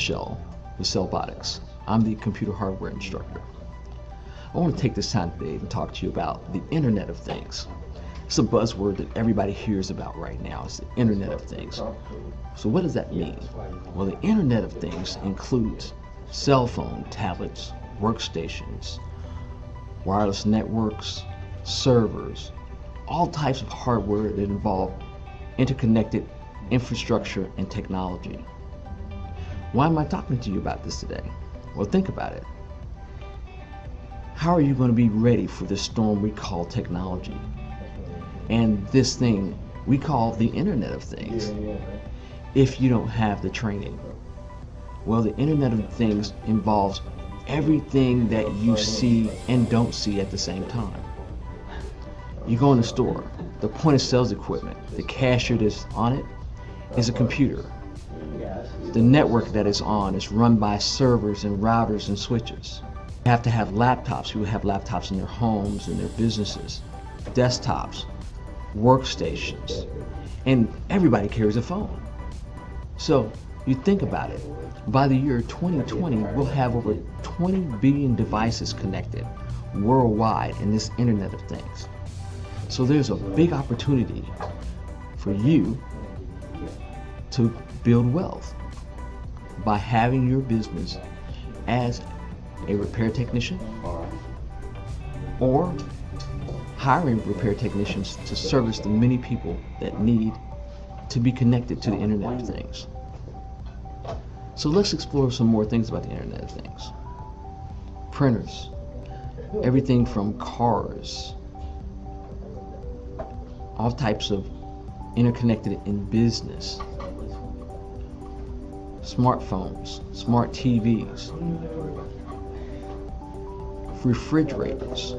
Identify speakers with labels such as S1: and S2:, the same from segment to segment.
S1: Michelle with CellBotics. I'm the computer hardware instructor. I want to take this time today to talk to you about the Internet of Things. It's a buzzword that everybody hears about right now. It's the Internet of Things. So what does that mean? Well, the Internet of Things includes cell phone, tablets, workstations, wireless networks, servers, all types of hardware that involve interconnected infrastructure and technology. Why am I talking to you about this today? Well, think about it. How are you going to be ready for this storm we call technology and this thing we call the Internet of Things if you don't have the training? Well, the Internet of Things involves everything that you see and don't see at the same time. You go in the store, the point of sales equipment, the cashier that's on it is a computer. The network that is on is run by servers and routers and switches. You have to have laptops. People have laptops in their homes and their businesses, desktops, workstations, and everybody carries a phone. So you think about it. By the year 2020, we'll have over 20 billion devices connected worldwide in this Internet of Things. So there's a big opportunity for you to build wealth by having your business as a repair technician or hiring repair technicians to service the many people that need to be connected to the Internet of Things. So let's explore some more things about the Internet of Things. Printers, everything from cars, all types of interconnected in business, smartphones, smart TVs, refrigerators.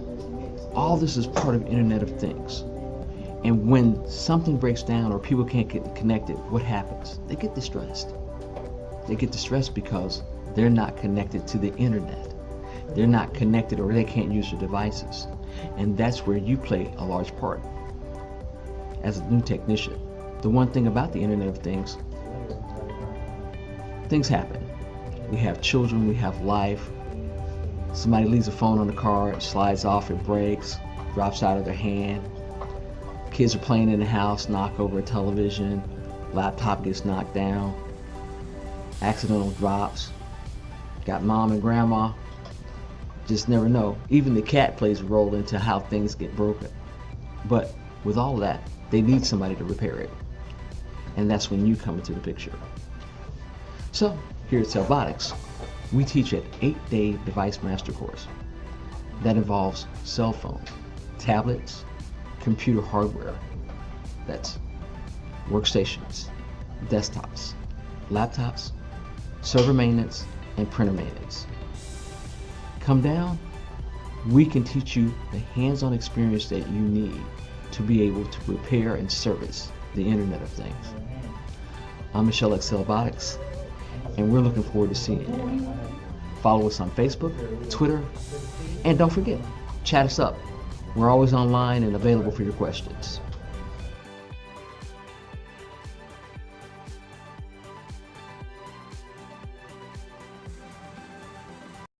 S1: All this is part of Internet of Things. And when something breaks down or people can't get connected, what happens? They get distressed. They get distressed because they're not connected to the Internet. They're not connected or they can't use their devices. And that's where you play a large part as a new technician. The one thing about the Internet of Things, things happen. We have children, we have life. Somebody leaves a phone on the car, it slides off, it breaks, drops out of their hand. Kids are playing in the house, knock over a television, laptop gets knocked down, accidental drops. Got mom and grandma, just never know. Even the cat plays a role into how things get broken. But with all of that, they need somebody to repair it. And that's when you come into the picture. So, here at CellBotics, we teach an 8-day device master course that involves cell phone, tablets, computer hardware, that's workstations, desktops, laptops, server maintenance, and printer maintenance. Come down, we can teach you the hands-on experience that you need to be able to repair and service the Internet of Things. I'm Michelle at CellBotics, and we're looking forward to seeing you. Follow us on Facebook, Twitter, and don't forget, chat us up. We're always online and available for your questions.